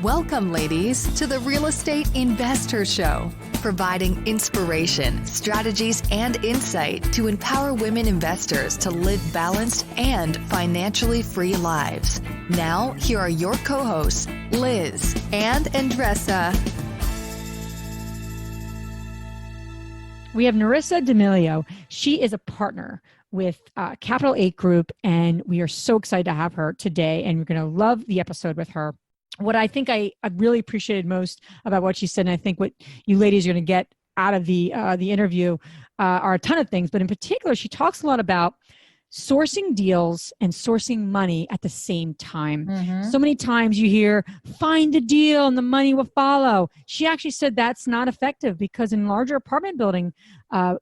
Welcome, ladies, to the Real Estate Investor Show, providing inspiration, strategies, and insight to empower women investors to live balanced and financially free lives. Now, here are your co-hosts, Liz and Nerissa. We have Nerissa DeMilia. She is a partner with Capital 8 Group, and we are so excited to have her today, and we're going to love the episode with her. What I think I really appreciated most about what she said, and I think what you ladies are going to get out of the interview are a ton of things, but in particular, she talks a lot about sourcing deals and sourcing money at the same time. Mm-hmm. So many times you hear, find a deal and the money will follow. She actually said that's not effective because in larger apartment building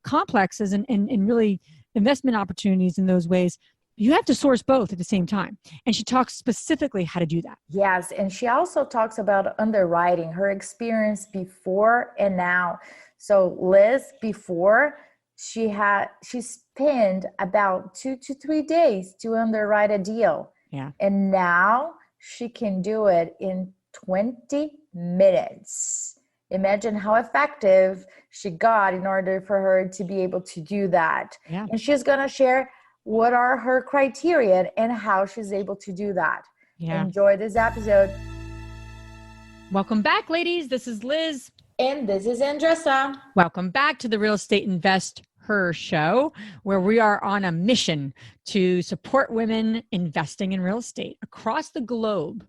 complexes and really investment opportunities in those ways, you have to source both at the same time. And she talks specifically how to do that. Yes. And she also talks about underwriting, her experience before and now. So Liz, before she spent about 2 to 3 days to underwrite a deal. Yeah. And now she can do it in 20 minutes. Imagine how effective she got in order for her to be able to do that. Yeah. And she's going to share what are her criteria and how she's able to do that. Yeah. Enjoy this episode. Welcome back, ladies. This is Liz. And this is Nerissa. Welcome back to the Real Estate Investor Show, where we are on a mission to support women investing in real estate across the globe.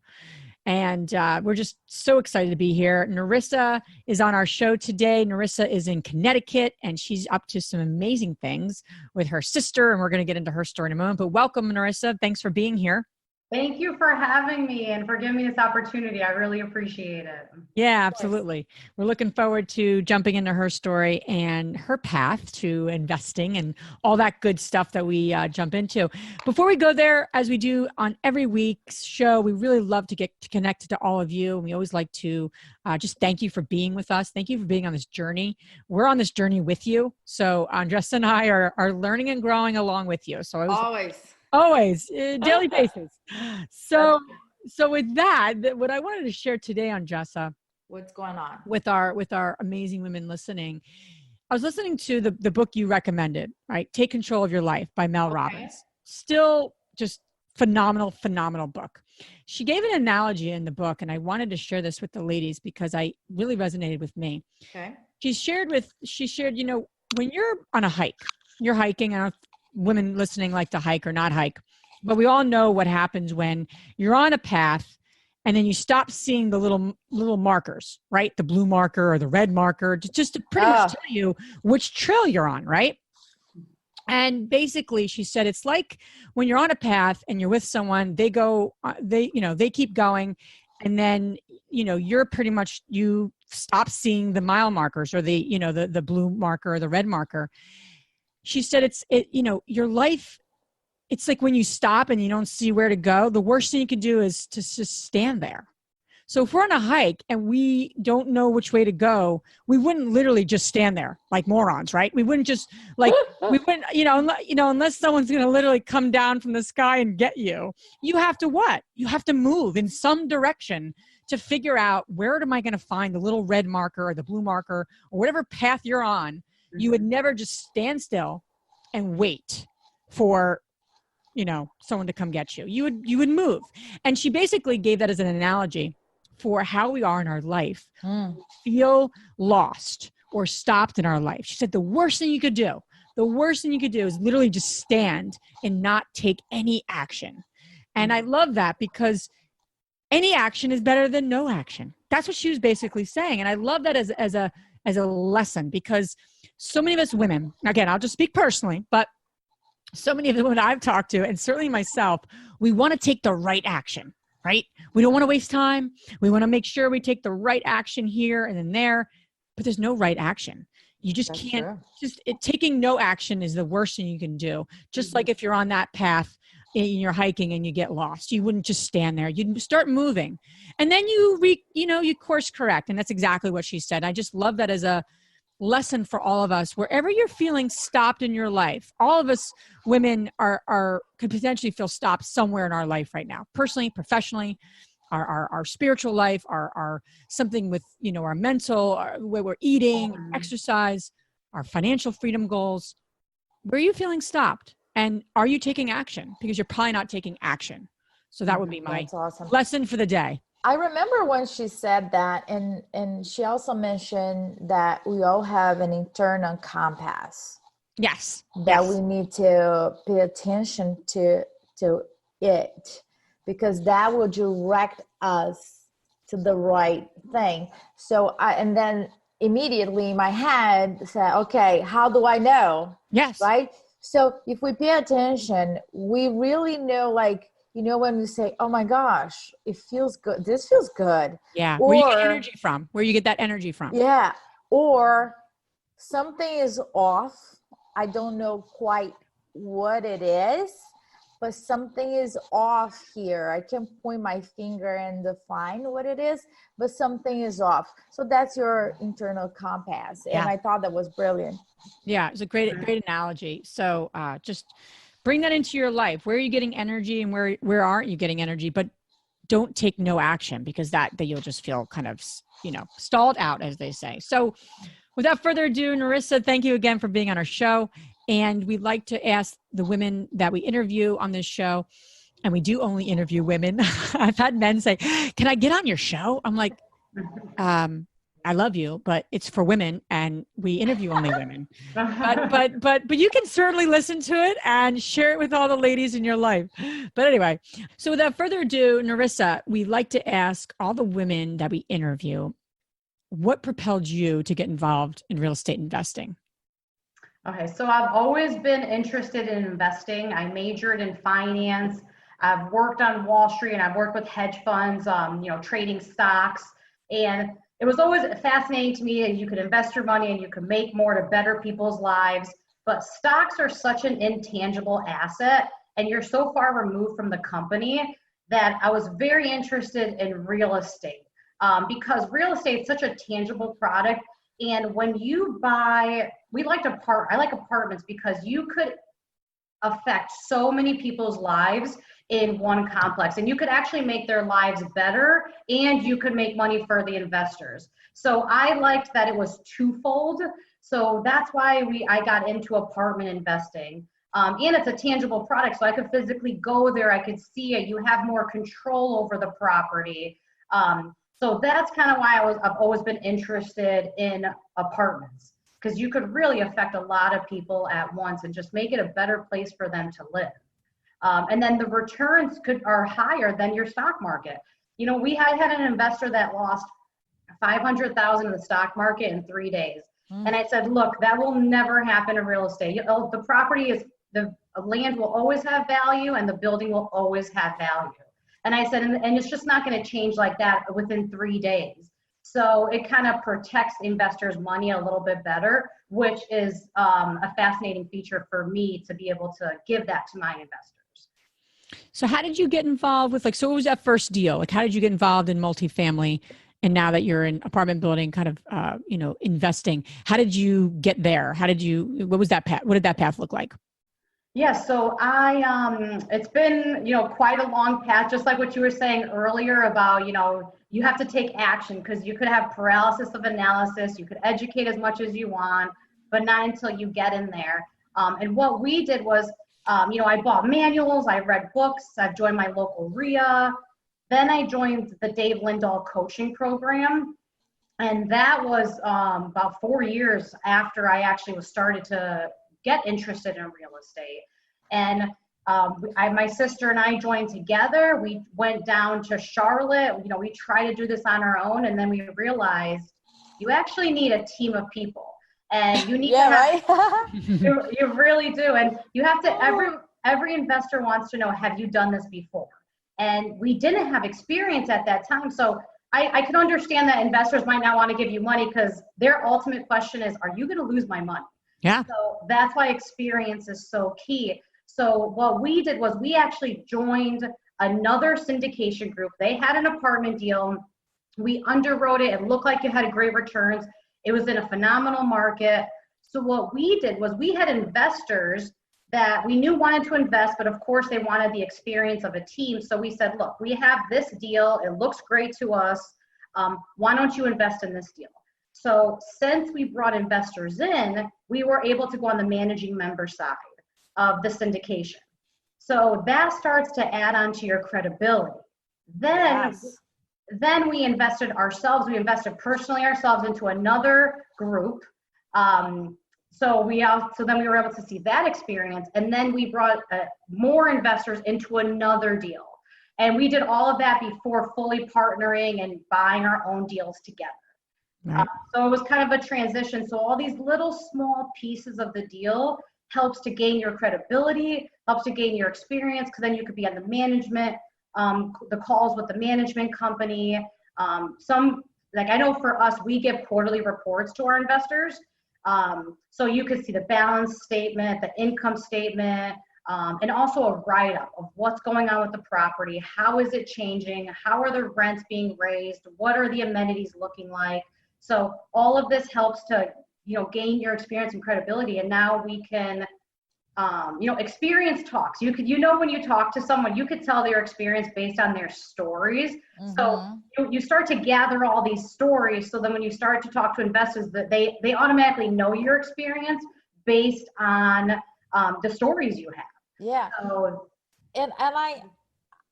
And we're just so excited to be here. Nerissa is on our show today. Nerissa is in Connecticut, and she's up to some amazing things with her sister, and we're going to get into her story in a moment. But welcome, Nerissa. Thanks for being here. Thank you for having me and for giving me this opportunity. I really appreciate it. Yeah, absolutely. We're looking forward to jumping into her story and her path to investing and all that good stuff that we jump into. Before we go there, as we do on every week's show, we really love to get connected to all of you. And we always like to just thank you for being with us. Thank you for being on this journey. We're on this journey with you. So Andres and I are learning and growing along with you. So Always, daily basis. So with that, what I wanted to share today on Jessa, what's going on with our amazing women listening, I was listening to the book you recommended, right? Take Control of Your Life by Mel Robbins. Still just phenomenal book. She gave an analogy in the book, and I wanted to share this with the ladies because I really resonated with me. Okay. She shared, when you're on a hike, you're hiking, and women listening like to hike or not hike, but we all know what happens when you're on a path and then you stop seeing the little markers, right? The blue marker or the red marker, just to pretty much tell you which trail you're on, right? And basically she said, it's like when you're on a path and you're with someone, they keep going. And then, you're pretty much, you stop seeing the mile markers or the blue marker or the red marker. She said, your life, it's like when you stop and you don't see where to go, the worst thing you could do is to just stand there. So if we're on a hike and we don't know which way to go, we wouldn't literally just stand there like morons, right? We wouldn't just unless someone's going to literally come down from the sky and get you. You have to what? You have to move in some direction to figure out where am I going to find the little red marker or the blue marker or whatever path you're on. You would never just stand still and wait for, someone to come get you. You would move. And she basically gave that as an analogy for how we are in our life. Feel lost or stopped in our life. She said the worst thing you could do is literally just stand and not take any action. And I love that because any action is better than no action. That's what she was basically saying. And I love that as a lesson because so many of us women, again, I'll just speak personally, but so many of the women I've talked to, and certainly myself, we want to take the right action, right? We don't want to waste time. We want to make sure we take the right action here and then there, but there's no right action. You just can't, taking no action is the worst thing you can do. Just like if you're on that path and you're hiking and you get lost, you wouldn't just stand there. You'd start moving and then you course correct. And that's exactly what she said. I just love that as a lesson for all of us. Wherever you're feeling stopped in your life, all of us women could potentially feel stopped somewhere in our life right now, personally, professionally. our spiritual life, our something with, our mental, where we're eating, exercise, our financial freedom goals. Where are you feeling stopped? And are you taking action? Because you're probably not taking action. So that would be my lesson for the day. I remember when she said that, and she also mentioned that we all have an internal compass. Yes. That we need to pay attention to it, because that will direct us to the right thing. So and then immediately my head said, okay, how do I know? Yes. Right. So if we pay attention, we really know, like, when we say, oh my gosh, it feels good. This feels good. Yeah. Or, where you get energy from, where you get that energy from. Yeah. Or something is off. I don't know quite what it is, but something is off here. I can point my finger and define what it is, but something is off. So that's your internal compass. And I thought that was brilliant. Yeah, it's a great analogy. So just bring that into your life. Where are you getting energy and where aren't you getting energy? But don't take no action, because that you'll just feel kind of, stalled out, as they say. So without further ado, Nerissa, thank you again for being on our show. And we'd like to ask the women that we interview on this show, and we do only interview women. I've had men say, can I get on your show? I'm like, I love you, but it's for women and we interview only women. But you can certainly listen to it and share it with all the ladies in your life. But anyway, so without further ado, Nerissa, we like to ask all the women that we interview, what propelled you to get involved in real estate investing? Okay, so I've always been interested in investing. I majored in finance. I've worked on Wall Street and I've worked with hedge funds, trading stocks. And it was always fascinating to me that you could invest your money and you could make more to better people's lives. But stocks are such an intangible asset, and you're so far removed from the company, that I was very interested in real estate, because real estate is such a tangible product. And when you buy, I like apartments because you could affect so many people's lives in one complex, and you could actually make their lives better, and you could make money for the investors. So I liked that it was twofold. So that's why I got into apartment investing. And it's a tangible product, so I could physically go there, I could see it, you have more control over the property. So that's kind of why I've always been interested in apartments, because you could really affect a lot of people at once and just make it a better place for them to live. And then the returns are higher than your stock market. I had an investor that lost $500,000 in the stock market in 3 days. And I said, look, that will never happen in real estate. The land will always have value and the building will always have value. And I said, and it's just not going to change like that within 3 days. So it kind of protects investors' money a little bit better, which is a fascinating feature for me to be able to give that to my investors. So how did you get involved with, so what was that first deal? How did you get involved in multifamily? And now that you're in apartment building, kind of, investing, how did you get there? What was that path? What did that path look like? Yeah, so it's been, quite a long path, just like what you were saying earlier about, you have to take action, because you could have paralysis of analysis, you could educate as much as you want, but not until you get in there. And what we did was, I bought manuals, I read books, I've joined my local RIA. Then I joined the Dave Lindahl coaching program. And that was about 4 years after I actually was started to get interested in real estate. And my sister and I joined together. We went down to Charlotte. We tried to do this on our own, and then we realized you actually need a team of people, and you need to have, right? you really do. And you have to, every investor wants to know, have you done this before? And we didn't have experience at that time. So I can understand that investors might not want to give you money, because their ultimate question is, are you going to lose my money? Yeah. So that's why experience is so key. So what we did was we actually joined another syndication group. They had an apartment deal. We underwrote it. It looked like it had great returns. It was in a phenomenal market. So what we did was we had investors that we knew wanted to invest, but of course they wanted the experience of a team. So we said, look, we have this deal. It looks great to us. Why don't you invest in this deal? So since we brought investors in, we were able to go on the managing member side of the syndication. So that starts to add on to your credibility. Then we invested ourselves. We invested personally ourselves into another group. So then we were able to see that experience, and then we brought more investors into another deal. And we did all of that before fully partnering and buying our own deals together. Right. So it was kind of a transition. So all these little small pieces of the deal helps to gain your credibility, helps to gain your experience, because then you could be on the management, the calls with the management company. I know for us, we give quarterly reports to our investors. So you could see the balance statement, the income statement, and also a write-up of what's going on with the property. How is it changing? How are the rents being raised? What are the amenities looking like? So all of this helps to, gain your experience and credibility. And now we can, experience talks. When you talk to someone, you could tell their experience based on their stories. Mm-hmm. So you start to gather all these stories. So then when you start to talk to investors, that they automatically know your experience based on the stories you have. Yeah. So, and I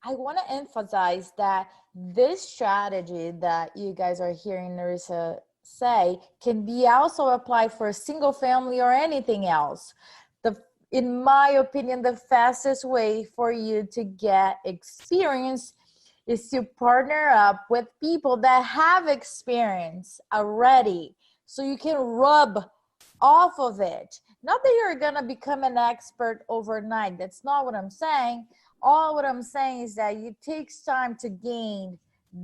want to emphasize that this strategy that you guys are hearing Nerissa say can be also applied for a single family or anything else. In my opinion, the fastest way for you to get experience is to partner up with people that have experience already, so you can rub off of it. Not that you're going to become an expert overnight. That's not what I'm saying. All what I'm saying is that it takes time to gain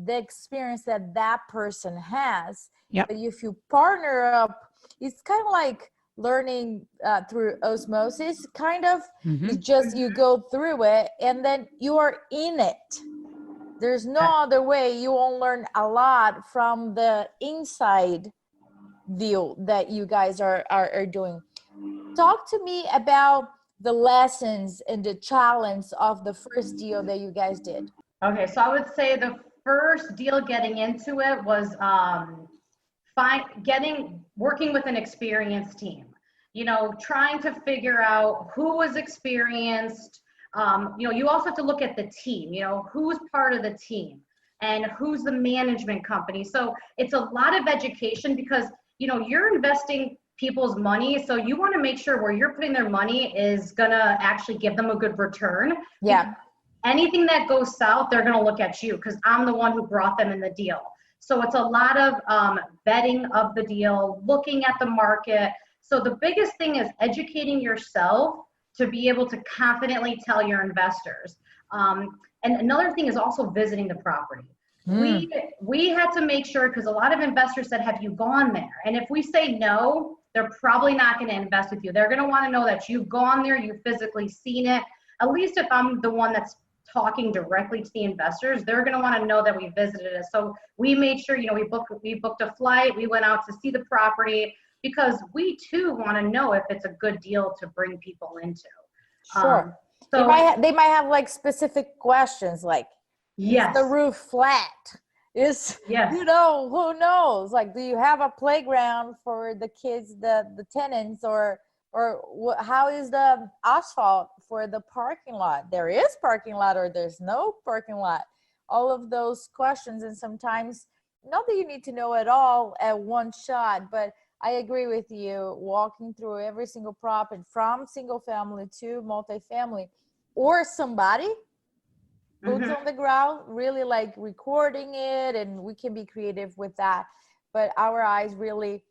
the experience that person has. Yep. But if you partner up, it's kind of like learning through osmosis, kind of. Mm-hmm. It's just you go through it and then you are in it. There's no other way. You won't learn a lot from the inside view that you guys are doing. Talk to me about the lessons and the challenge of the first deal that you guys did. Okay, so I would say the first deal getting into it was working with an experienced team, trying to figure out who was experienced. You also have to look at the team, who's part of the team and who's the management company. So it's a lot of education because, you're investing people's money. So you want to make sure where you're putting their money is going to actually give them a good return. Yeah. Anything that goes south, they're going to look at you because I'm the one who brought them in the deal. So it's a lot of vetting of the deal, looking at the market. So the biggest thing is educating yourself to be able to confidently tell your investors. And another thing is also visiting the property. We had to make sure, because a lot of investors said, have you gone there? And if we say no, they're probably not going to invest with you. They're going to want to know that you've gone there, you've physically seen it. At least if I'm the one that's talking directly to the investors, they're going to want to know that we visited it. So we made sure, we booked a flight, we went out to see the property, because we too want to know if it's a good deal to bring people into. Sure. So they might have like specific questions, like, yes, is the roof flat? Yes. Who knows? Like, do you have a playground for the kids, the tenants, or how is the asphalt for the parking lot? There is parking lot or there's no parking lot. All of those questions. And sometimes, not that you need to know it all at one shot, but I agree with you, walking through every single property from single family to multifamily, or somebody boots on the ground, really like recording it, and we can be creative with that. But our eyes really,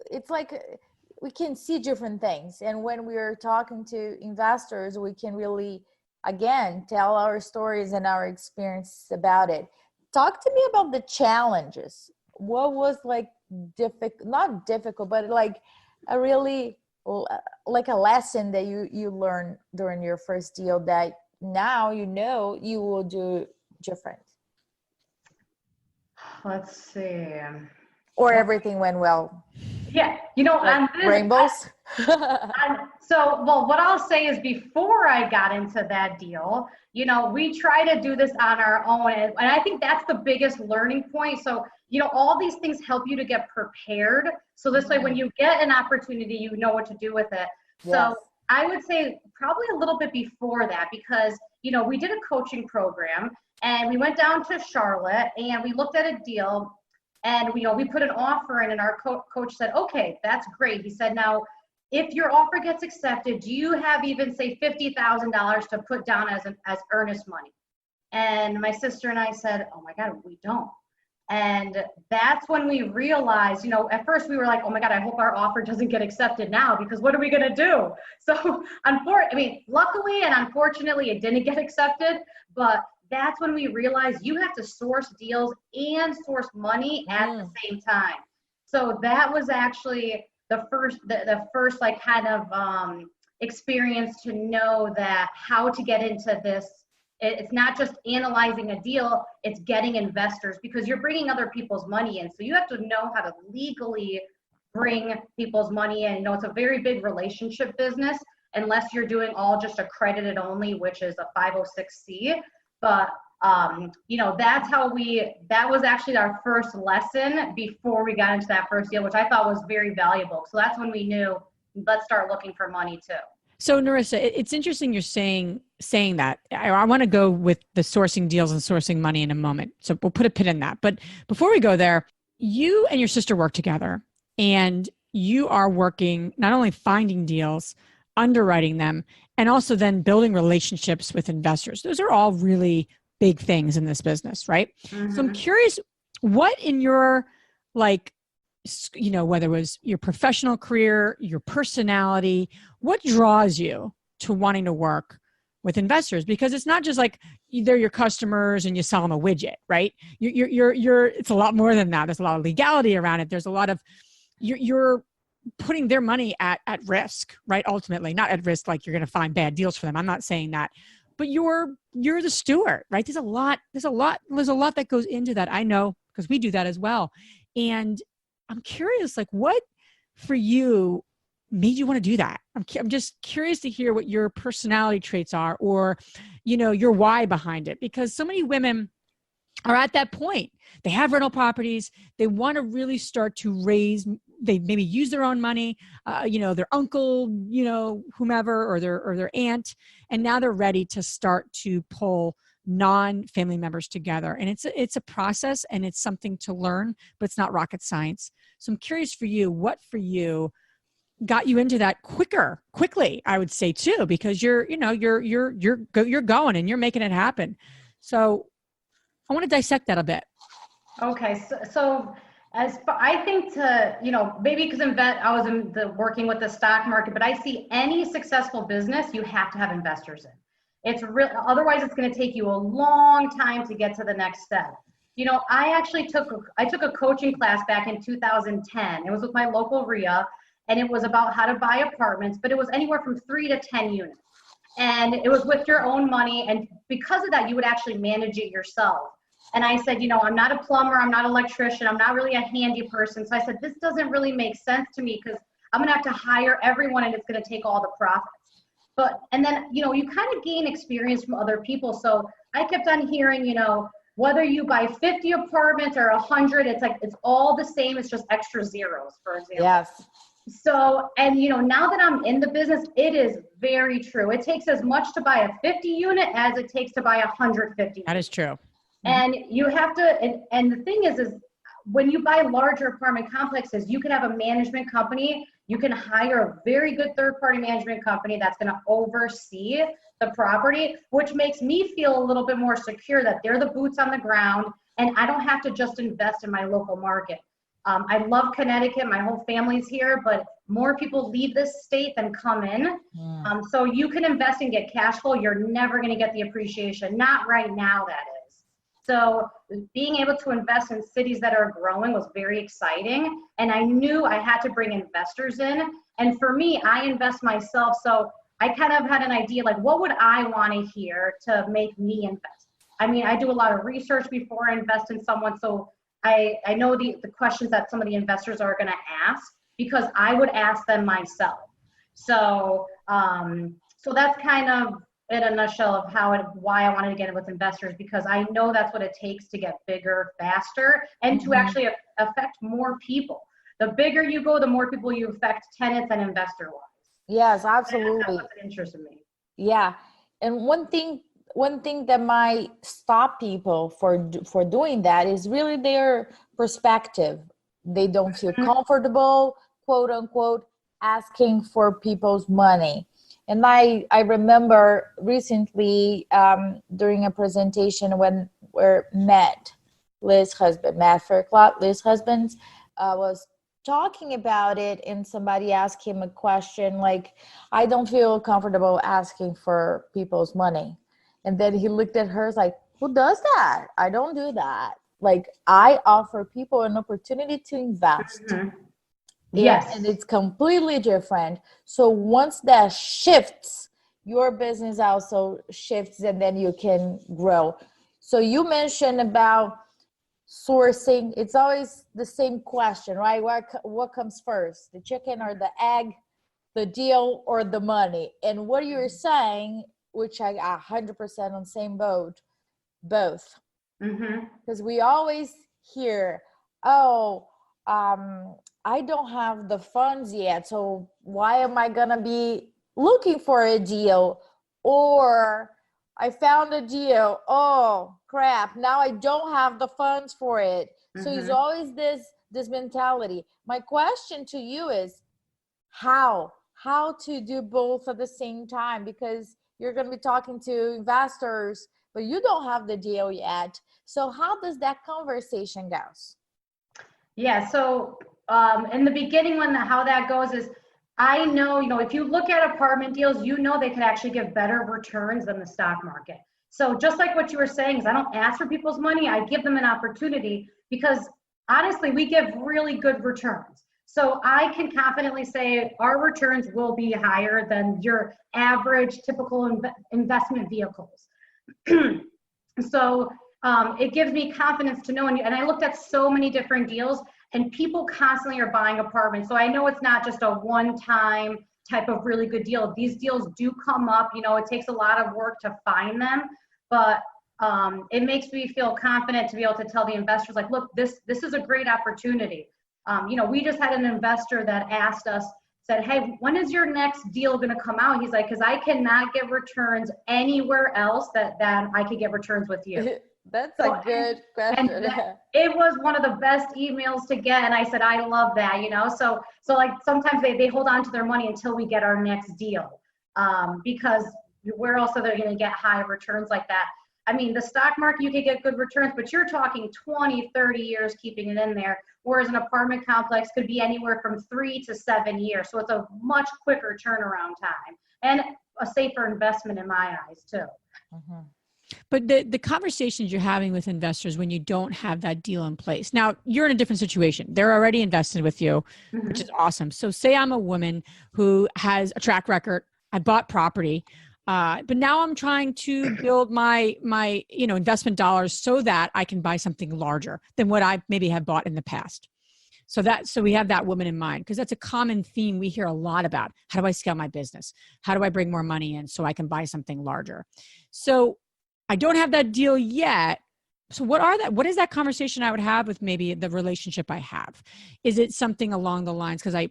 it's like we can see different things. And when we're talking to investors, we can really, again, tell our stories and our experiences about it. Talk to me about the challenges. What was like not difficult, but like a really, like a lesson that you learned during your first deal that now you will do different? Let's see. Or everything went well. Yeah, you know, Like on this, rainbows. well, what I'll say is before I got into that deal, you know, we try to do this on our own. And I think that's the biggest learning point. So, you know, all these things help you to get prepared. So this way, when you get an opportunity, you know what to do with it. Yes. So I would say probably a little bit before that, because, you know, we did a coaching program and we went down to Charlotte and we looked at a deal. And, you know, we put an offer in and our coach said, okay, that's great. He said, now, if your offer gets accepted, do you have even say $50,000 to put down as earnest money? And my sister and I said, oh my God, we don't. And that's when we realized, you know, at first we were like, oh my God, I hope our offer doesn't get accepted now, because what are we going to do? So luckily and unfortunately it didn't get accepted, but that's when we realized you have to source deals and source money at the same time. So that was actually the first like kind of experience to know that how to get into this. It's not just analyzing a deal, it's getting investors, because you're bringing other people's money in. So you have to know how to legally bring people's money in. You know, it's a very big relationship business, unless you're doing all just accredited only, which is a 506C. But, you know, that was actually our first lesson before we got into that first deal, which I thought was very valuable. So that's when we knew, let's start looking for money too. So Nerissa, it's interesting you're saying that. I want to go with the sourcing deals and sourcing money in a moment. So we'll put a pin in that. But before we go there, you and your sister work together and you are working, not only finding deals, underwriting them, and also then building relationships with investors. Those are all really big things in this business, right? So I'm curious, what in your, like, you know, whether it was your professional career, your personality, what draws you to wanting to work with investors? Because it's not just like they're your customers and you sell them a widget, right? It's a lot more than that. There's a lot of legality around it. There's a lot of, you're putting their money at risk, right? Ultimately, not at risk like you're going to find bad deals for them. I'm not saying that, but you're the steward, right? There's a lot that goes into that. I know, because we do that as well. And I'm curious, like, what for you made you want to do that? I'm just curious to hear what your personality traits are, or, you know, your why behind it, because so many women are at that point. They have rental properties. They want to really start to raise, they maybe use their own money, you know, their uncle, you know, whomever, or their aunt. And now they're ready to start to pull non-family members together. And it's a process and it's something to learn, but it's not rocket science. So I'm curious for you, what for you got you into that quickly, I would say too, because you're going and you're making it happen. So I want to dissect that a bit. Okay. So I think maybe because I was working with the stock market, but I see any successful business, you have to have investors in. It's real. Otherwise, it's going to take you a long time to get to the next step. You know, I took a coaching class back in 2010. It was with my local RIA, and it was about how to buy apartments, but it was anywhere from 3 to 10 units. And it was with your own money. And because of that, you would actually manage it yourself. And I said, you know, I'm not a plumber, I'm not an electrician, I'm not really a handy person. So I said, this doesn't really make sense to me, because I'm going to have to hire everyone and it's going to take all the profits. And then, you know, you kind of gain experience from other people. So I kept on hearing, you know, whether you buy 50 apartments or 100, it's like, it's all the same. It's just extra zeros, for example. Yes. So, and you know, now that I'm in the business, it is very true. It takes as much to buy a 50 unit as it takes to buy 150. That is true. And you have to, and the thing is when you buy larger apartment complexes, you can have a management company. You can hire a very good third-party management company that's going to oversee the property, which makes me feel a little bit more secure that they're the boots on the ground and I don't have to just invest in my local market. I love Connecticut. My whole family's here, but more people leave this state than come in. So you can invest and get cash flow. You're never going to get the appreciation. Not right now, that is. So being able to invest in cities that are growing was very exciting. And I knew I had to bring investors in. And for me, I invest myself. So I kind of had an idea, like, what would I want to hear to make me invest? I mean, I do a lot of research before I invest in someone. So I know the questions that some of the investors are going to ask. because I would ask them myself. So, so that's kind of in a nutshell of why I wanted to get in with investors, because I know that's what it takes to get bigger faster and to actually affect more people. The bigger you go, the more people you affect, tenants and investor wise. Yes, absolutely. That's what's interested me. Yeah. And one thing that might stop people for doing that is really their perspective. They don't feel comfortable, quote unquote, asking for people's money. And I remember recently during a presentation when Matt Faircloth, Liz's husband, was talking about it, and somebody asked him a question like, I don't feel comfortable asking for people's money. And then he looked at her like, who does that? I don't do that. Like, I offer people an opportunity to invest. Yes. And it's completely different. So once that shifts, your business also shifts, and then you can grow. So you mentioned about sourcing. It's always the same question, right? What comes first, the chicken or the egg, the deal or the money? And what you're saying, which I 100% on same boat, both. Because we always hear, I don't have the funds yet, so why am I gonna be looking for a deal? Or I found a deal, oh crap, now I don't have the funds for it. So it's always this mentality. My question to you is how to do both at the same time, because you're going to be talking to investors, but you don't have the deal yet. So how does that conversation go? Yeah, so in the beginning, how that goes is, I know, if you look at apartment deals, they could actually give better returns than the stock market. So just like what you were saying, is I don't ask for people's money, I give them an opportunity, because honestly, we give really good returns. So I can confidently say our returns will be higher than your average typical investment vehicles. So it gives me confidence to know, and I looked at so many different deals, and people constantly are buying apartments. So I know it's not just a one-time type of really good deal. These deals do come up, it takes a lot of work to find them, but it makes me feel confident to be able to tell the investors, like, look, this is a great opportunity. We just had an investor that asked us, said, hey, when is your next deal going to come out? He's like, because I cannot get returns anywhere else that I could get returns with you. That's a good question. It was one of the best emails to get. And I said, I love that, so like sometimes they hold on to their money until we get our next deal, because where else are they going to get high returns like that? I mean, the stock market, you can get good returns, but you're talking 20, 30 years keeping it in there, whereas an apartment complex could be anywhere from 3 to 7 years. So it's a much quicker turnaround time and a safer investment in my eyes too. But the conversations you're having with investors when you don't have that deal in place. Now, you're in a different situation. They're already invested with you, which is awesome. So say I'm a woman who has a track record. I bought property. But now I'm trying to build my investment dollars so that I can buy something larger than what I maybe have bought in the past. So we have that woman in mind, because that's a common theme we hear a lot about. How do I scale my business? How do I bring more money in so I can buy something larger? So I don't have that deal yet. So what is that conversation I would have with maybe the relationship I have? Is it something along the lines, because I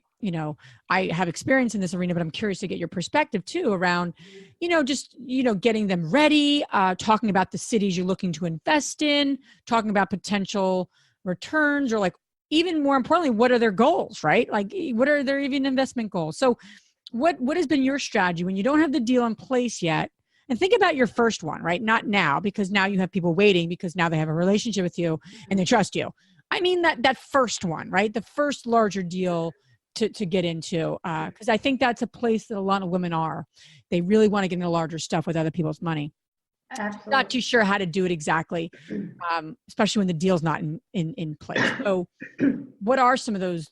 have experience in this arena, but I'm curious to get your perspective too around, getting them ready, talking about the cities you're looking to invest in, talking about potential returns, or like, even more importantly, what are their goals, right? Like, what are their even investment goals? So what has been your strategy when you don't have the deal in place yet? And think about your first one, right? Not now, because now you have people waiting because now they have a relationship with you and they trust you. I mean, that first one, right? The first larger deal to get into, because I think that's a place that a lot of women are. They really want to get into larger stuff with other people's money. Absolutely. Not too sure how to do it exactly, especially when the deal's not in place. So what are some of those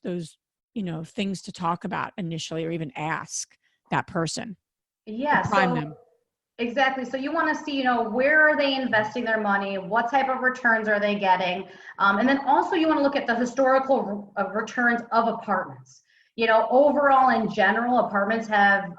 things to talk about initially, or even ask that person? Yeah. Prime them. Exactly. So you want to see, where are they investing their money? What type of returns are they getting? And then also you want to look at the historical returns of apartments. Overall in general, apartments have,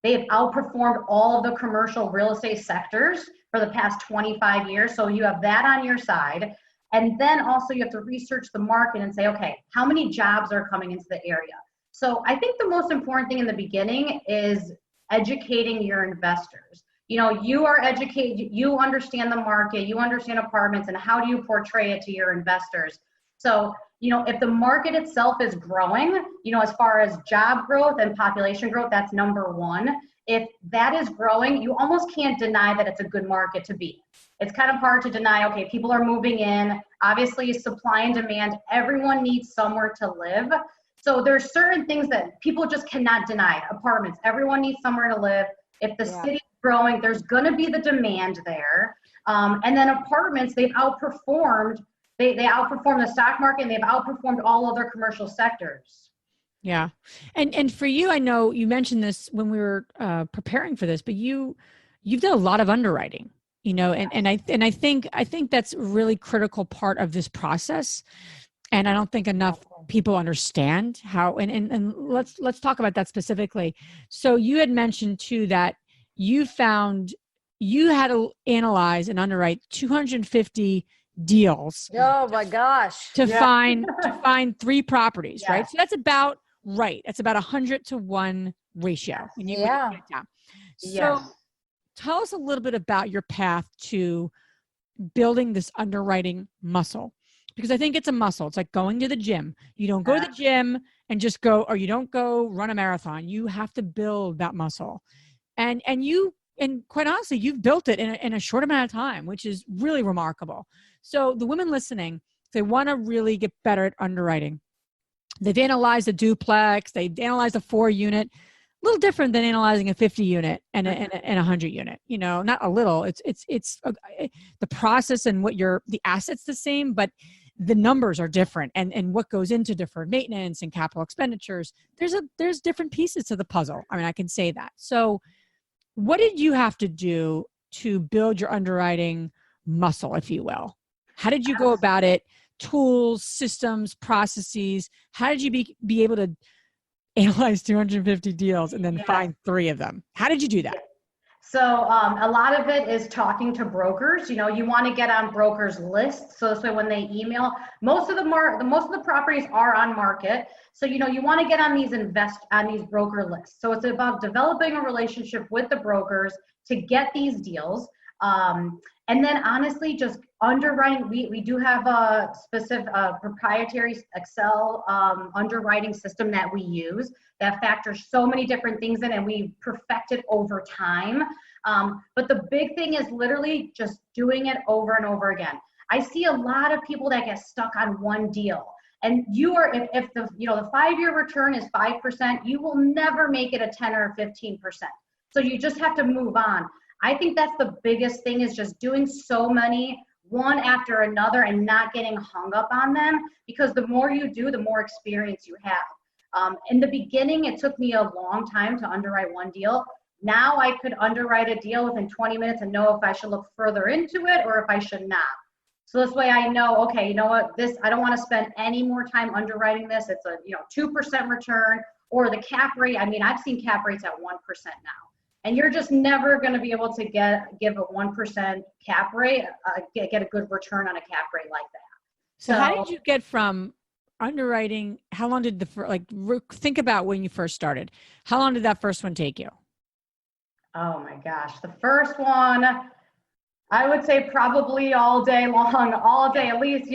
they've outperformed all of the commercial real estate sectors for the past 25 years. So you have that on your side. And then also you have to research the market and say, okay, how many jobs are coming into the area? So I think the most important thing in the beginning is educating your investors. You are educated, you understand the market, you understand apartments, and how do you portray it to your investors? So, if the market itself is growing, as far as job growth and population growth, that's number one. If that is growing, you almost can't deny that it's a good market to be. It's kind of hard to deny, okay, people are moving in, obviously supply and demand, everyone needs somewhere to live. So there's certain things that people just cannot deny. Apartments, everyone needs somewhere to live. If the city's growing, there's gonna be the demand there. And then apartments, they've outperformed, they outperformed the stock market, and they've outperformed all other commercial sectors. Yeah. And for you, I know you mentioned this when we were preparing for this, but you've done a lot of underwriting, and I think that's a really critical part of this process. And I don't think enough people understand how, and let's talk about that specifically. So you had mentioned too that you found you had to analyze and underwrite 250 deals. Oh my gosh. To find 3 properties, right? So that's about right. That's about 100-to-1 ratio. When you break it down. So tell us a little bit about your path to building this underwriting muscle. Because I think it's a muscle. It's like going to the gym. You don't go to the gym and just go, or you don't go run a marathon. You have to build that muscle. And quite honestly, you've built it in a short amount of time, which is really remarkable. So the women listening, if they want to really get better at underwriting, they've analyzed a duplex, they've analyzed a 4-unit, a little different than analyzing a 50 unit and a 100 unit, not a little, it's the process and the assets the same, but the numbers are different and what goes into deferred maintenance and capital expenditures. There's different pieces to the puzzle. I mean, I can say that. So what did you have to do to build your underwriting muscle, if you will? How did you go about it? Tools, systems, processes. How did you be able to analyze 250 deals and then find 3 of them? How did you do that? So a lot of it is talking to brokers. You want to get on brokers' lists. So this way, when they email, most of the properties are on market. So you want to get on these broker lists. So it's about developing a relationship with the brokers to get these deals. And then honestly, just underwriting. We do have a specific proprietary Excel underwriting system that we use that factors so many different things in, and we perfect it over time. But the big thing is literally just doing it over and over again. I see a lot of people that get stuck on one deal. And if the 5-year return is 5%, you will never make it a 10 or 15%. So you just have to move on. I think that's the biggest thing, is just doing so many one after another and not getting hung up on them, because the more you do, the more experience you have. In the beginning, it took me a long time to underwrite one deal. Now I could underwrite a deal within 20 minutes and know if I should look further into it or if I should not. So this way I know, okay, you know what, I don't want to spend any more time underwriting this. It's a 2% return, or the cap rate. I mean, I've seen cap rates at 1% now. And you're just never going to be able to give a 1% cap rate, get a good return on a cap rate like that. So how did you get from underwriting? How long did think about when you first started? How long did that first one take you? Oh my gosh. The first one, I would say probably all day long, all day at least,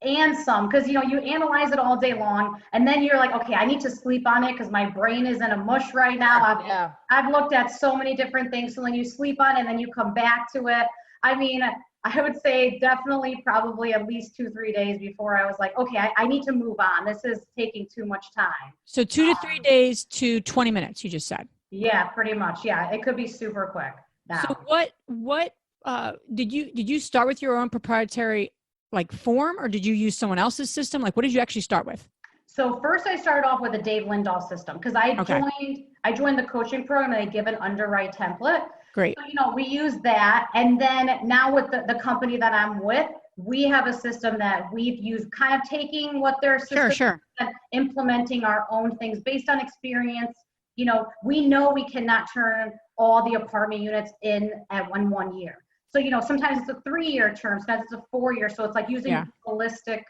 and some, because you analyze it all day long, and then you're like, okay, I need to sleep on it because my brain is in a mush right now. I've looked at so many different things. So then you sleep on it and then you come back to it. I mean, I would say definitely probably at least 2-3 days before I was like, okay, I need to move on. This is taking too much time. So 2 to 3 days to 20 minutes, you just said. Yeah, pretty much. Yeah, it could be super quick now. So what did you start with your own proprietary form, or did you use someone else's system? What did you actually start with? So first I started off with a Dave Lindahl system, because I joined the coaching program and they give an underwrite template. Great. So, we use that. And then now with the company that I'm with, we have a system that we've used, kind of taking what their system Sure. and implementing our own things based on experience. You know we cannot turn all the apartment units in at one year. So, you know, sometimes it's a 3-year term, sometimes it's a 4-year. So it's like using realistic,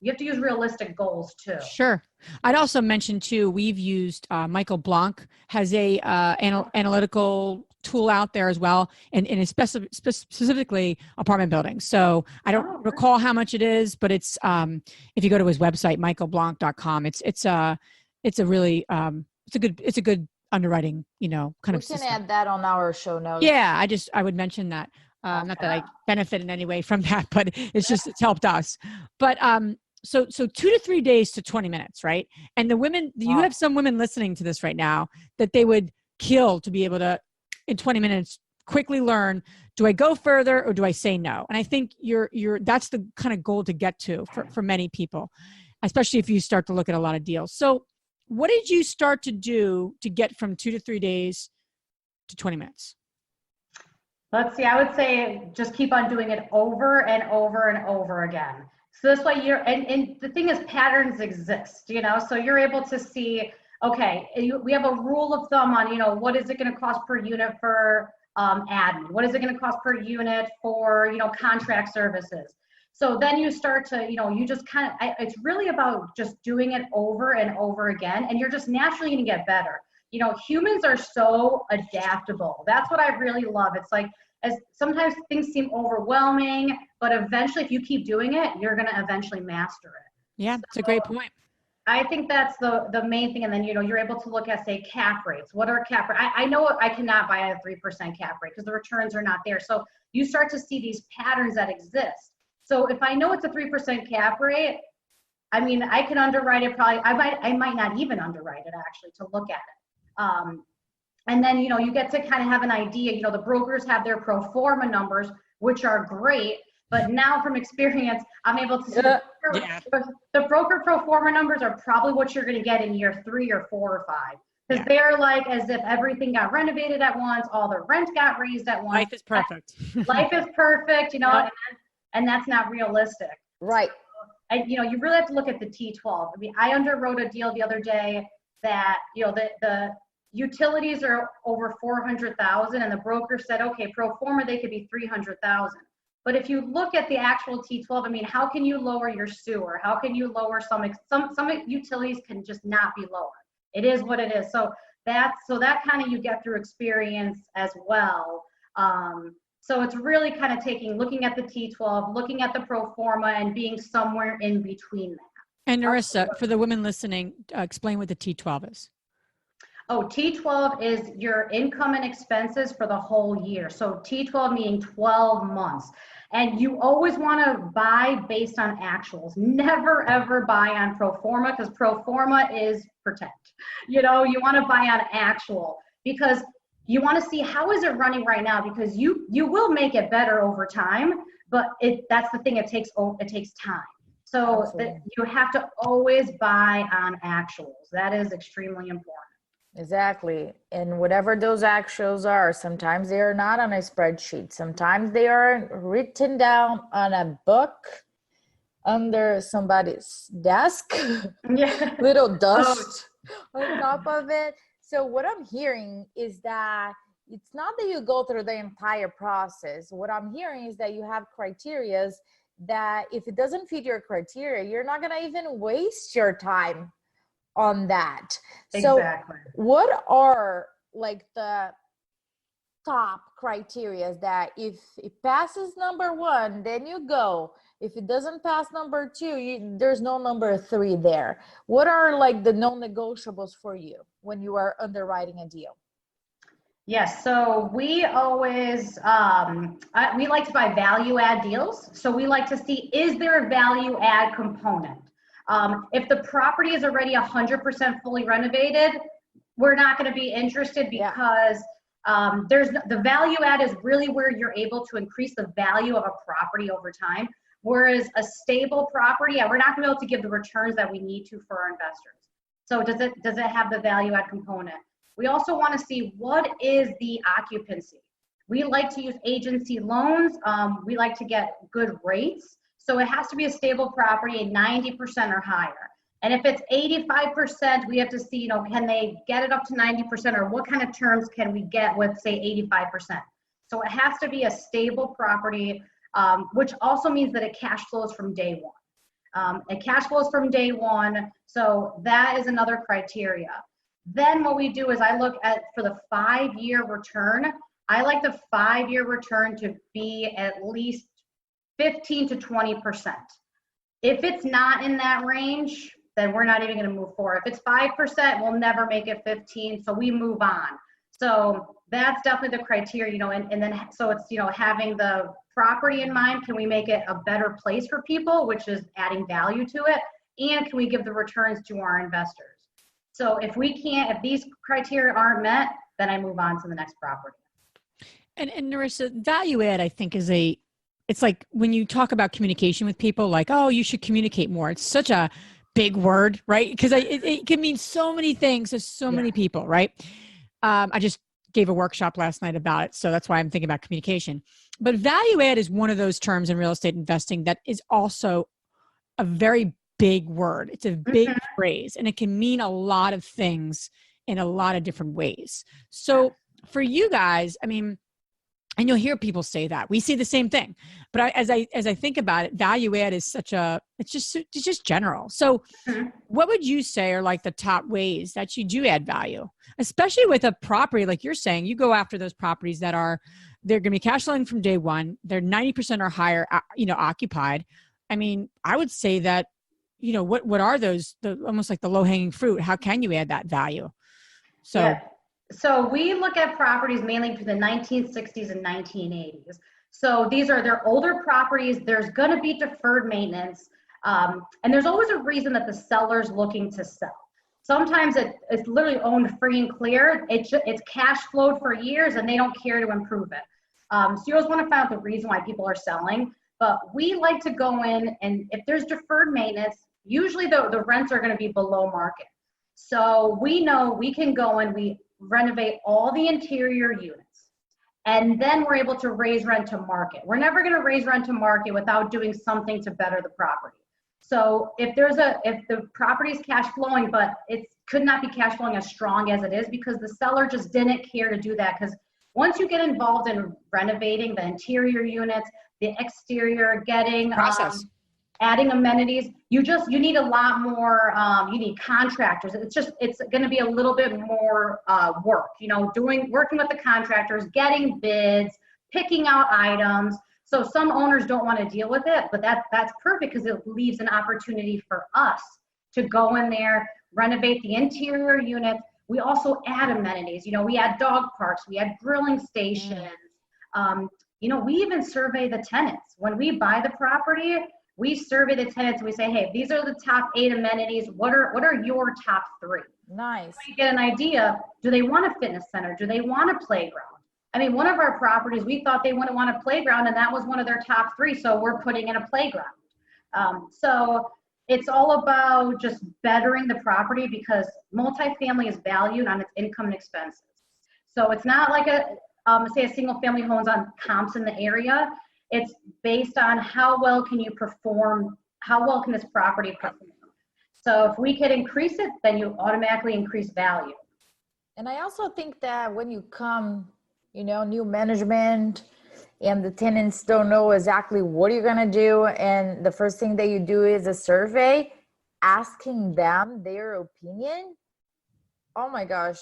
you have to use realistic goals too. Sure. I'd also mention too, we've used Michael Blanc has a analytical tool out there as well, and it's specifically apartment buildings. So I don't recall how much it is, but it's if you go to his website, michaelblanc.com, it's a really it's a good underwriting, you know, kind of system. We can add that on our show notes. Yeah, I would mention that. Not that I benefit in any way from that, but it's helped us. But so 2 to 3 days to 20 minutes, right? And the women, you have some women listening to this right now that they would kill to be able to, in 20 minutes, quickly learn, do I go further or do I say no? And I think that's the kind of goal to get to for many people, especially if you start to look at a lot of deals. So what did you start to do to get from 2 to 3 days to 20 minutes? Let's see, I would say just keep on doing it over and over and over again. So this way and the thing is, patterns exist, you know, so you're able to see, okay, we have a rule of thumb on, you know, what is it going to cost per unit for admin? What is it going to cost per unit for, you know, contract services? So then you start to, you know, you just kind of, it's really about just doing it over and over again, and you're just naturally going to get better. You know, humans are so adaptable. That's what I really love. It's like, as sometimes things seem overwhelming, but eventually if you keep doing it, you're going to eventually master it. Yeah, it's a great point. I think that's the main thing. And then, you know, you're able to look at, say, cap rates. What are cap rates? I know I cannot buy a 3% cap rate because the returns are not there. So you start to see these patterns that exist. So if I know it's a 3% cap rate, I mean, I can underwrite it probably. I might not even underwrite it actually to look at it. And then, you know, you get to kind of have an idea. You know, the brokers have their pro forma numbers, which are great. But now from experience, I'm able to see the broker pro forma numbers are probably what you're going to get in year 3 or 4 or 5. Because they're like as if everything got renovated at once, all the rent got raised at once. Life is perfect. Life is perfect, you know, and that's not realistic. Right. You know, you really have to look at the T12. I mean, I underwrote a deal the other day that, you know, the utilities are over 400,000, and the broker said, okay, pro forma, they could be 300,000. But if you look at the actual T12, I mean, how can you lower your sewer? How can you lower some utilities can just not be lower. It is what it is. So that kind of you get through experience as well. So it's really kind of looking at the T12, looking at the pro forma, and being somewhere in between that. And Nerissa, for the women listening, explain what the T12 is. Oh, T12 is your income and expenses for the whole year. So T12 meaning 12 months. And you always want to buy based on actuals. Never, ever buy on pro forma, because pro forma is protect. You know, you want to buy on actual because you want to see how is it running right now, because you will make it better over time, but that's the thing, it takes time. So you have to always buy on actuals. That is extremely important. Exactly. And whatever those actuals are, sometimes they are not on a spreadsheet. Sometimes they are written down on a book under somebody's desk. Yeah. Little dust on top of it. So what I'm hearing is that it's not that you go through the entire process. What I'm hearing is that you have criterias that if it doesn't fit your criteria, you're not going to even waste your time on that. Exactly. So what are like the top criterias that if it passes number 1, then you go. If it doesn't pass number 2, there's no number 3 there. What are like the non-negotiables for you when you are underwriting a deal? Yes, so we always, we like to buy value add deals. So we like to see, is there a value add component? If the property is already 100% fully renovated, we're not going to be interested because the value add is really where you're able to increase the value of a property over time. Whereas a stable property, we're not going to be able to give the returns that we need to for our investors. So does it have the value add component? We also want to see what is the occupancy. We like to use agency loans. We like to get good rates. So it has to be a stable property at 90% or higher. And if it's 85%, we have to see, you know, can they get it up to 90%, or what kind of terms can we get with, say, 85%? So it has to be a stable property, which also means that it cash flows from day one. It cash flows from day one. So that is another criteria. Then what we do is I look at, for the 5-year return, I like the 5-year return to be at least 15 to 20%. If it's not in that range, then we're not even going to move forward. If it's 5%, we'll never make it 15, so we move on. So that's definitely the criteria, you know, and then, so it's, you know, having the property in mind. Can we make it a better place for people, which is adding value to it? And can we give the returns to our investors? So if we can't, if these criteria aren't met, then I move on to the next property. And Nerissa, value add, I think, it's like when you talk about communication with people, like, oh, you should communicate more. It's such a big word, right? Because it can mean so many things to so many people, right? I just gave a workshop last night about it, so that's why I'm thinking about communication. But value add is one of those terms in real estate investing that is also a very big word. It's a big phrase, and it can mean a lot of things in a lot of different ways. So for you guys, I mean, and you'll hear people say that. We see the same thing. But as I think about it, value add is it's just general. So what would you say are like the top ways that you do add value, especially with a property like you're saying? You go after those properties that they're going to be cash flowing from day one. They're 90% or higher, you know, occupied. I mean, I would say that, you know, what are those, almost like the low hanging fruit? How can you add that value? So. Yeah. So we look at properties mainly from the 1960s and 1980s. So they're older properties. There's going to be deferred maintenance. And there's always a reason that the seller's looking to sell. Sometimes it's literally owned free and clear. It's cash flowed for years and they don't care to improve it. So you always want to find out the reason why people are selling. But we like to go in, and if there's deferred maintenance, usually the rents are going to be below market. So we know we can go and we renovate all the interior units, and then we're able to raise rent to market. We're never going to raise rent to market without doing something to better the property. So if the property is cash flowing, but it could not be cash flowing as strong as it is because the seller just didn't care to do that. Because once you get involved in renovating the interior units, the exterior, getting adding amenities, you need a lot more, you need contractors. It's going to be a little bit more work, you know, working with the contractors, getting bids, picking out items. So some owners don't want to deal with it, but that's perfect because it leaves an opportunity for us to go in there, renovate the interior units. We also add amenities. You know, we add dog parks, we add grilling stations. You know, we even survey the tenants. When we buy the property, we survey the tenants and we say, hey, these are the top 8 amenities. What are your top 3? Nice. So you get an idea. Do they want a fitness center? Do they want a playground? I mean, one of our properties, we thought they wouldn't want a playground, and that was one of their top 3. So we're putting in a playground. So it's all about just bettering the property because multifamily is valued on its income and expenses. So it's not like say a single family homes on comps in the area. It's based on how well can you perform, how well can this property perform. So if we could increase it, then you automatically increase value. And I also think that when you come, you know, new management and the tenants don't know exactly what you're going to do, and the first thing that you do is a survey, asking them their opinion. Oh my gosh,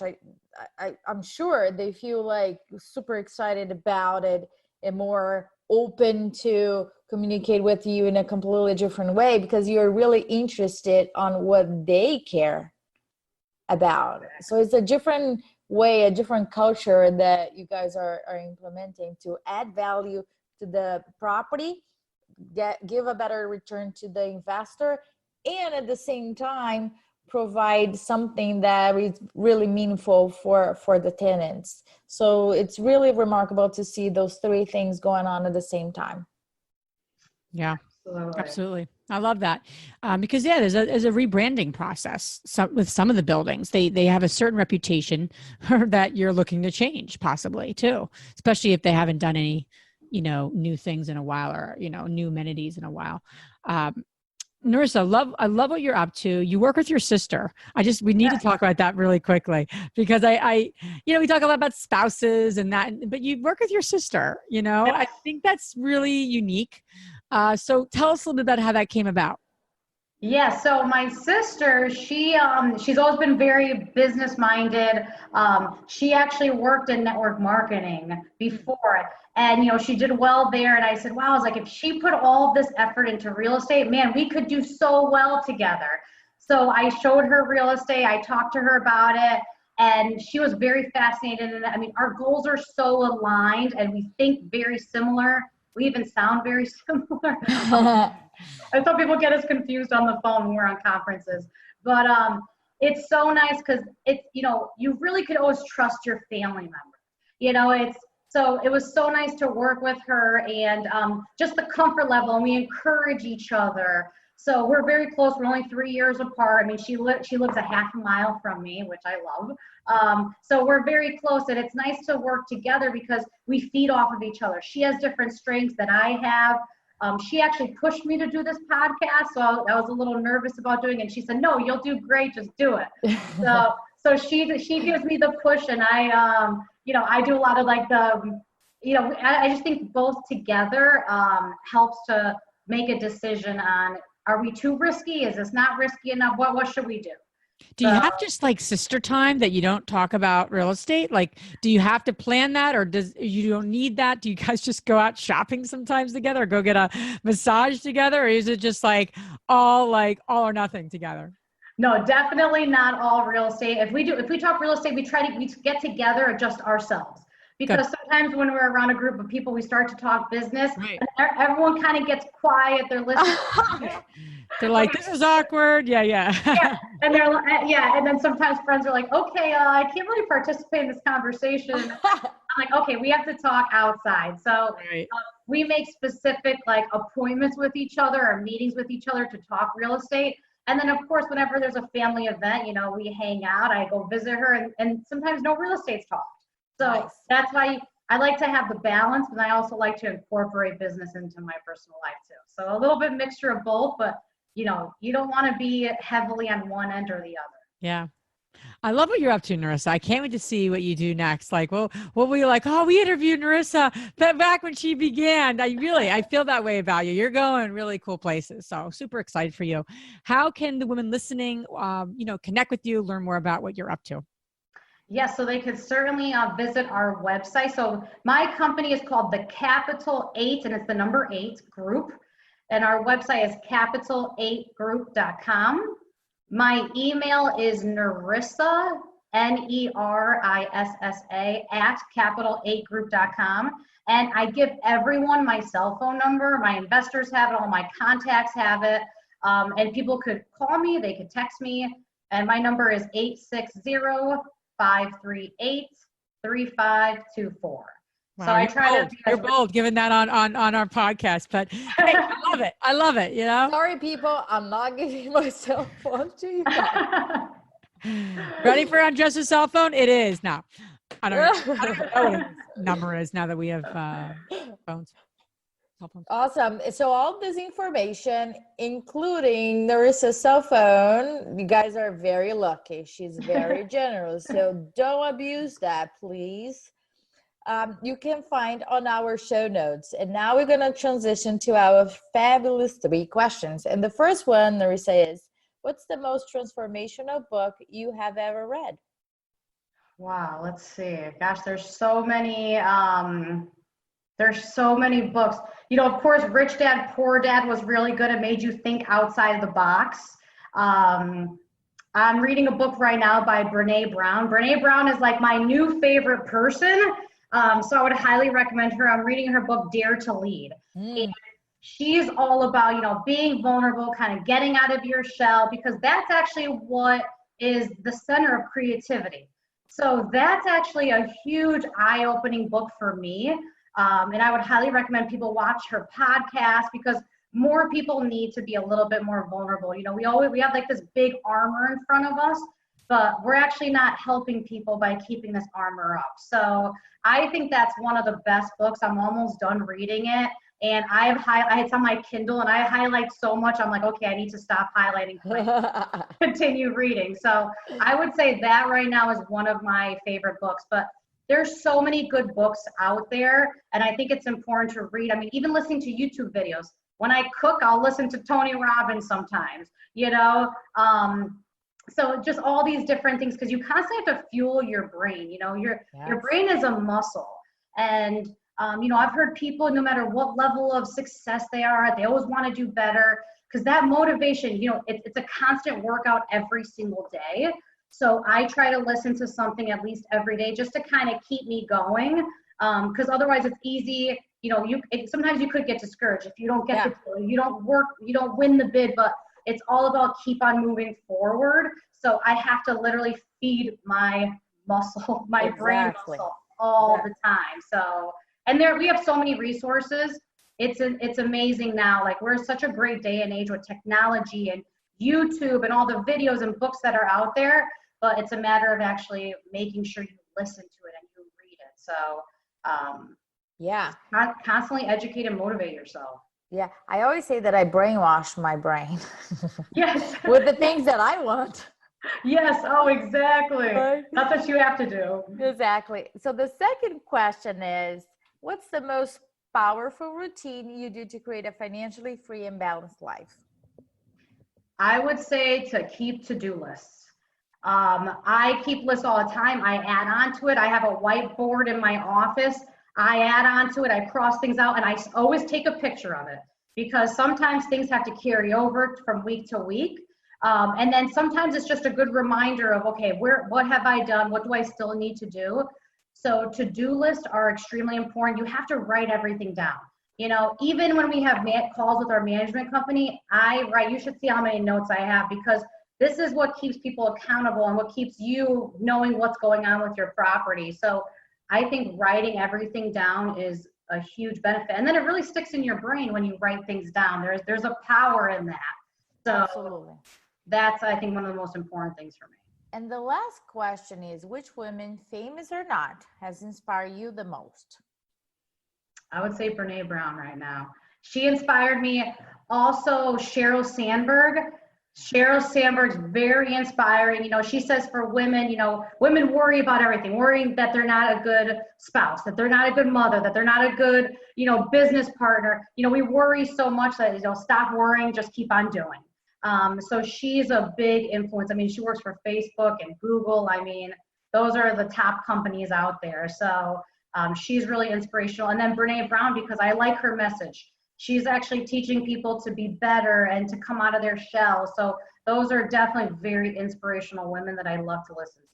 I'm sure they feel like super excited about it and more open to communicate with you in a completely different way because you're really interested on what they care about. So it's a different way, a different culture that you guys are implementing to add value to the property, give a better return to the investor, and at the same time provide something that is really meaningful for the tenants. So it's really remarkable to see those 3 things going on at the same time. Yeah. Absolutely. I love that. Because there's a rebranding process. With some of the buildings, they have a certain reputation that you're looking to change possibly too, especially if they haven't done any, new things in a while or, new amenities in a while. Nerissa, I love what you're up to. You work with your sister. We need to talk about that really quickly because we talk a lot about spouses and that, but you work with your sister, I think that's really unique. So tell us a little bit about how that came about. Yeah, so my sister, she's always been very business minded. She actually worked in network marketing before, and she did well there. And I said, wow, I was like, if she put all of this effort into real estate, man, we could do so well together. So I showed her real estate. I talked to her about it, and she was very fascinated. And I mean, our goals are so aligned, and we think very similar. We even sound very similar. I thought people get us confused on the phone when we're on conferences, but it's so nice because it's, you really could always trust your family member. So it was so nice to work with her and just the comfort level, and we encourage each other. So we're very close. We're only 3 years apart. I mean, she lives a half a mile from me, which I love. So we're very close, and it's nice to work together because we feed off of each other. She has different strengths that I have. She actually pushed me to do this podcast, so I was a little nervous about doing it. And she said, "No, you'll do great. Just do it." So she gives me the push, and I do a lot of like I just think both together helps to make a decision on, are we too risky? Is this not risky enough? What should we do? Do you have just like sister time that you don't talk about real estate? Like, do you have to plan that, or you don't need that? Do you guys just go out shopping sometimes together, or go get a massage together? Or is it just like all or nothing together? No, definitely not all real estate. If we talk real estate, we get together just ourselves. Because sometimes when we're around a group of people, we start to talk business, right, and everyone kind of gets quiet. They're listening. They're like, this is awkward. Yeah. Yeah. And they're like, yeah. And then sometimes friends are like, okay, I can't really participate in this conversation. I'm like, okay, we have to talk outside. So we make specific appointments with each other or meetings with each other to talk real estate. And then of course, whenever there's a family event, we hang out, I go visit her, and sometimes no real estate's talked. So that's why I like to have the balance, but I also like to incorporate business into my personal life too. So a little bit mixture of both, but you don't want to be heavily on one end or the other. Yeah. I love what you're up to, Nerissa. I can't wait to see what you do next. Like, well, what were you like? Oh, we interviewed Nerissa back when she began. I feel that way about you. You're going really cool places. So super excited for you. How can the women listening, connect with you, learn more about what you're up to? Yes, so they could certainly visit our website. So my company is called the Capital 8, and it's the number 8 group. And our website is capital8group.com. My email is Nerissa, NERISSA, @capital8group.com. And I give everyone my cell phone number. My investors have it, all my contacts have it. And people could call me, they could text me. And my number is 860-538-3524. Wow, so I try to. You're bold giving that on our podcast, but hey, I love it. Sorry, people, I'm not giving my cell phone to you. Ready for Undress a cell phone? It is now. I don't know what his number is now that we have phones. Awesome. So all this information, including Nerissa's cell phone, you guys are very lucky. She's very generous. So don't abuse that, please. You can find on our show notes. And now we're going to transition to our fabulous 3 questions. And the first one, Nerissa, is, what's the most transformational book you have ever read? Wow, let's see. Gosh, there's so many books. Of course, Rich Dad, Poor Dad was really good. It made you think outside the box. I'm reading a book right now by Brene Brown. Brene Brown is like my new favorite person. So I would highly recommend her. I'm reading her book, Dare to Lead. And she's all about, being vulnerable, kind of getting out of your shell, because that's actually what is the center of creativity. So that's actually a huge eye-opening book for me. And I would highly recommend people watch her podcast, because more people need to be a little bit more vulnerable. You know, we have like this big armor in front of us, but we're actually not helping people by keeping this armor up. So I think that's one of the best books. I'm almost done reading it. And it's on my Kindle, and I highlight so much. I'm like, okay, I need to stop highlighting, continue reading. So I would say that right now is one of my favorite books, but there's so many good books out there. And I think it's important to read. I mean, even listening to YouTube videos, when I cook, I'll listen to Tony Robbins sometimes, you know? So just all these different things, because you constantly have to fuel your brain. You know, your brain is a muscle. And, you know, I've heard people, no matter what level of success they are, they always want to do better, because that motivation, you know, it's a constant workout every single day. So I try to listen to something at least every day just to kind of keep me going. Because otherwise it's easy, you know, sometimes you could get discouraged if you don't get the deal, you don't win the bid, but it's all about keep on moving forward. So I have to literally feed my muscle, my brain muscle all the time. So, and we have so many resources. It's amazing now. Like, we're such a great day and age with technology and YouTube and all the videos and books that are out there, but it's a matter of actually making sure you listen to it and you read it. So, constantly educate and motivate yourself. Yeah, I always say that I brainwash my brain. Yes. With the things that I want. Yes. Oh, exactly. Right. That's what you have to do. Exactly. So the second question is, what's the most powerful routine you do to create a financially free and balanced life? I would say to keep to-do lists. I keep lists all the time. I add on to it. I have a whiteboard in my office. I add on to it, I cross things out, and I always take a picture of it, because sometimes things have to carry over from week to week. And then sometimes it's just a good reminder of, okay, what have I done? What do I still need to do? So to-do lists are extremely important. You have to write everything down. You know, even when we have calls with our management company, I write, you should see how many notes I have, because this is what keeps people accountable and what keeps you knowing what's going on with your property. So I think writing everything down is a huge benefit. And then it really sticks in your brain when you write things down. There's a power in that. So absolutely. That's, I think, one of the most important things for me. And the last question is, which women, famous or not, has inspired you the most? I would say Brene Brown right now. She inspired me. Also, Sheryl Sandberg. Sheryl Sandberg's very inspiring. You know, she says for women, you know, women worry about everything, worrying that they're not a good spouse, that they're not a good mother, that they're not a good, you know, business partner. You know, we worry so much that, you know, stop worrying, just keep on doing. So she's a big influence. I mean, she works for Facebook and Google. I mean, those are the top companies out there. So she's really inspirational. And then Brene Brown, because I like her message. She's actually teaching people to be better and to come out of their shell. So those are definitely very inspirational women that I love to listen to.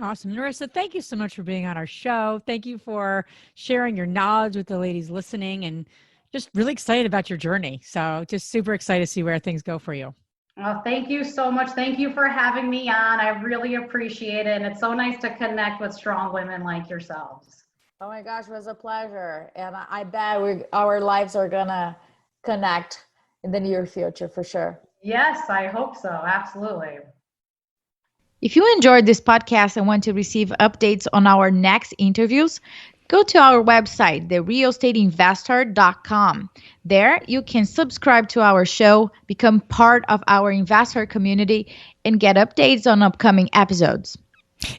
Awesome. Nerissa, thank you so much for being on our show. Thank you for sharing your knowledge with the ladies listening, and just really excited about your journey. So just super excited to see where things go for you. Well, thank you so much. Thank you for having me on. I really appreciate it. And it's so nice to connect with strong women like yourselves. Oh my gosh, it was a pleasure. And I bet our lives are going to connect in the near future for sure. Yes, I hope so. Absolutely. If you enjoyed this podcast and want to receive updates on our next interviews, go to our website, therealestateinvestor.com. There, you can subscribe to our show, become part of our investor community, and get updates on upcoming episodes.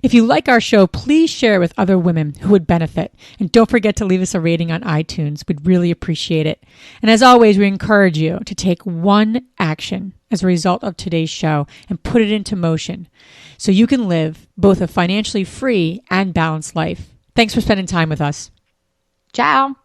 If you like our show, please share with other women who would benefit. And don't forget to leave us a rating on iTunes. We'd really appreciate it. And as always, we encourage you to take one action as a result of today's show and put it into motion so you can live both a financially free and balanced life. Thanks for spending time with us. Ciao.